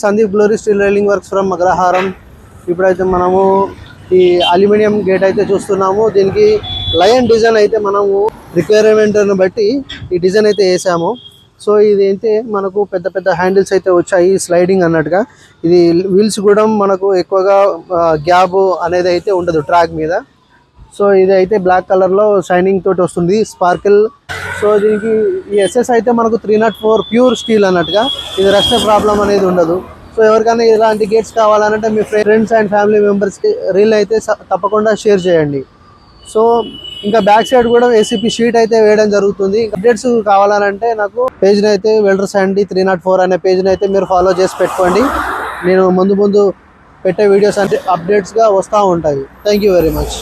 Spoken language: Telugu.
Sandeep glory steel railing works from Agraharam. ఇప్పుడైతే మనము ఈ అల్యూమినియం గేట్ అయితే చూస్తున్నాము. దీనికి లయన్ డిజైన్ అయితే మనము రిక్వైర్మెంట్ని బట్టి ఈ డిజైన్ అయితే వేసాము. సో ఇది అయితే మనకు పెద్ద పెద్ద హ్యాండిల్స్ అయితే వచ్చాయి, స్లైడింగ్ అన్నట్టుగా. ఇది వీల్స్ కూడా మనకు ఎక్కువగా గ్యాప్ అనేది అయితే ఉండదు ట్రాక్ మీద. సో ఇది అయితే బ్లాక్ కలర్లో షైనింగ్ తోటి వస్తుంది, స్పార్కిల్. సో దీనికి ఈ ఎస్ఎస్ అయితే మనకు 304 ప్యూర్ స్టీల్ అన్నట్టుగా. ఇది రస్ట్ ప్రాబ్లం అనేది ఉండదు. సో ఎవరికైనా ఇలాంటి గేట్స్ కావాలంటే మీ ఫ్రెండ్స్ అండ్ ఫ్యామిలీ మెంబర్స్కి రీల్ అయితే తప్పకుండా షేర్ చేయండి. సో ఇంకా బ్యాక్ సైడ్ కూడా ఏసీపీ షీట్ అయితే వేయడం జరుగుతుంది. అప్డేట్స్ కావాలంటే నాకు పేజ్ని అయితే వెల్డర్స్ అండి 304 అనే పేజ్ని అయితే మీరు ఫాలో చేసి పెట్టుకోండి. నేను ముందు పెట్టే వీడియోస్ అంటే అప్డేట్స్గా వస్తూ ఉంటాయి. Thank you very much.